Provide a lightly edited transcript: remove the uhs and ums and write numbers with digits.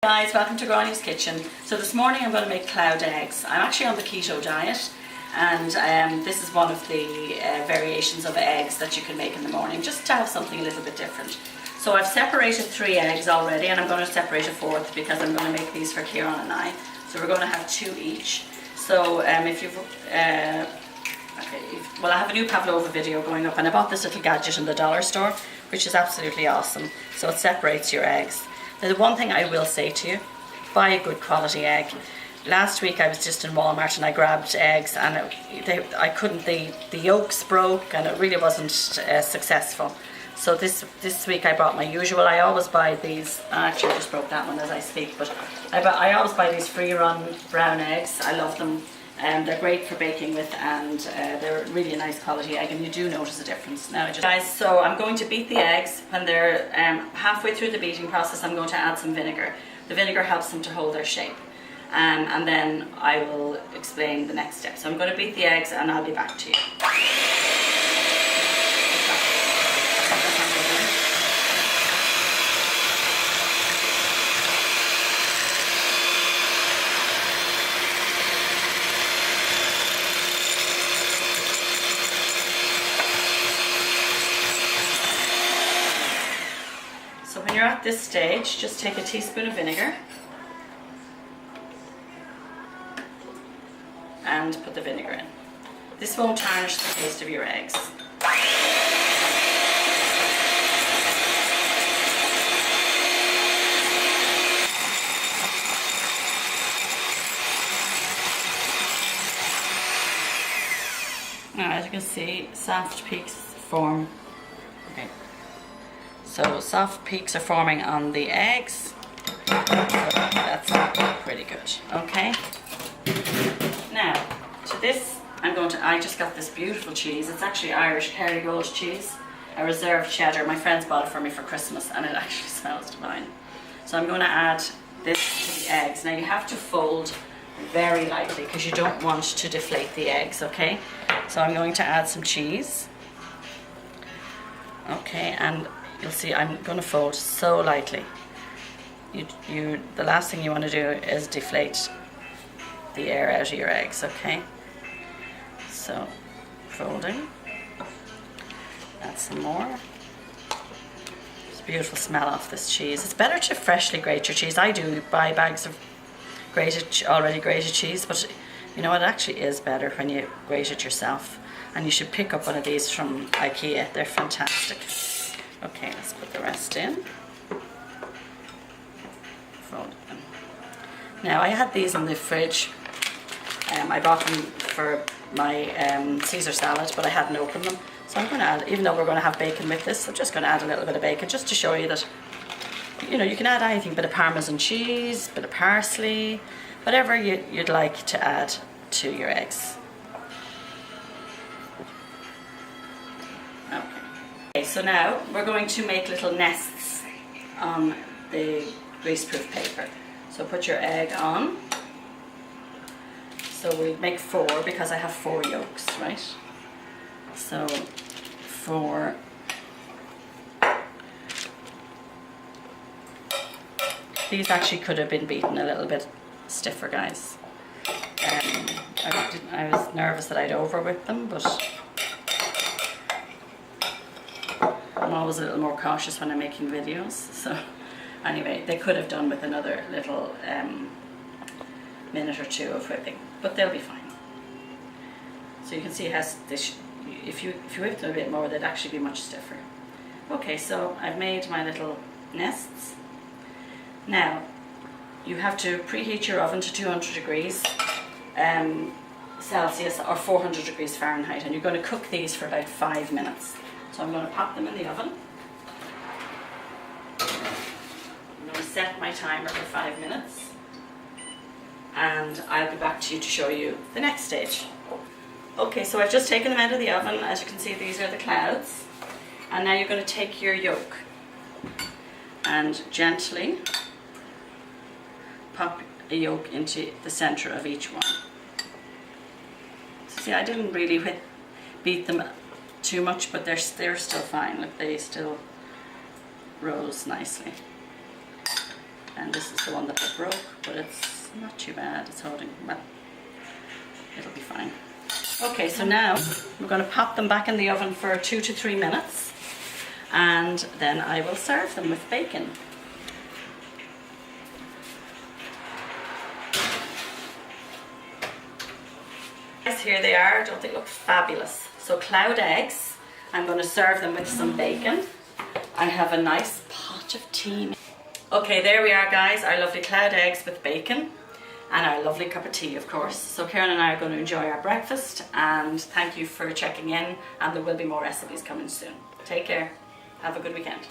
Guys, welcome to Granny's Kitchen. So this morning I'm going to make cloud eggs. I'm actually on the keto diet, and this is one of the variations of eggs that you can make in the morning, just to have something a little bit different. So I've separated 3 eggs already, and I'm going to separate a 4th because I'm going to make these for Kieran and I. So we're going to have 2 each. So if you've well, I have a new pavlova video going up, and I bought this little gadget in the dollar store, which is absolutely awesome. So it separates your eggs. Now, the one thing I will say to you, buy a good quality egg. Last week I was just in Walmart and I grabbed eggs, and the yolks broke, and it really wasn't successful. So this week I bought my usual. I always buy these. Actually, I just broke that one as I speak, but I always buy these free-run brown eggs. I love them. They're great for baking with, and they're really a nice quality egg, and you do notice a difference. Now, guys, so I'm going to beat the eggs. When they're halfway through the beating process, I'm going to add some vinegar. The vinegar helps them to hold their shape, and then I will explain the next step. So I'm going to beat the eggs, and I'll be back to you. So when you're at this stage, just take a teaspoon of vinegar and put the vinegar in. This won't tarnish the taste of your eggs. Now, as you can see, soft peaks form. Okay. So soft peaks are forming on the eggs. So that's pretty good. Okay. Now, to this, I just got this beautiful cheese. It's actually Irish Kerrygold cheese, a reserve cheddar. My friends bought it for me for Christmas, and it actually smells divine. So I'm going to add this to the eggs. Now you have to fold very lightly because you don't want to deflate the eggs, okay? So I'm going to add some cheese. Okay, and you'll see I'm going to fold so lightly. The last thing you want to do is deflate the air out of your eggs, okay? So, folding. Add some more. It's a beautiful smell off this cheese. It's better to freshly grate your cheese. I do buy bags of already grated cheese, but you know, it actually is better when you grate it yourself. And you should pick up one of these from IKEA. They're fantastic. Okay, let's put the rest in. Fold them. Now, I had these in the fridge. I bought them for my Caesar salad, but I hadn't opened them. So I'm going to add, even though we're going to have bacon with this, I'm just going to add a little bit of bacon just to show you that, you know, you can add anything, bit of Parmesan cheese, bit of parsley, whatever you'd like to add to your eggs. Okay, so now we're going to make little nests on the greaseproof paper. So put your egg on. So we make 4 because I have 4 yolks, right? So 4. These actually could have been beaten a little bit stiffer, guys. I was nervous that I'd overwhip them, but I'm always a little more cautious when I'm making videos. So anyway, they could have done with another little minute or 2 of whipping, but they'll be fine. So you can see it has this. If you whip them a bit more, they'd actually be much stiffer. Okay, so I've made my little nests. Now, you have to preheat your oven to 200 degrees Celsius or 400 degrees Fahrenheit, and you're going to cook these for about 5 minutes. So I'm going to pop them in the oven. I'm going to set my timer for 5 minutes, and I'll be back to you to show you the next stage. Okay, so I've just taken them out of the oven. As you can see, these are the clouds. And now you're going to take your yolk and gently pop a yolk into the center of each one. So see, I didn't really beat them too much, but they're still fine. Look, they still rose nicely. And this is the one that I broke, but it's not too bad. It's holding, well, it'll be fine. Okay, so now we're going to pop them back in the oven for 2 to 3 minutes, and then I will serve them with bacon. Guys, here they are. Don't they look fabulous? So cloud eggs. I'm going to serve them with some bacon. I have a nice pot of tea. Okay, there we are, guys. Our lovely cloud eggs with bacon. And our lovely cup of tea, of course. So Karen and I are going to enjoy our breakfast, and thank you for checking in, and there will be more recipes coming soon. Take care. Have a good weekend.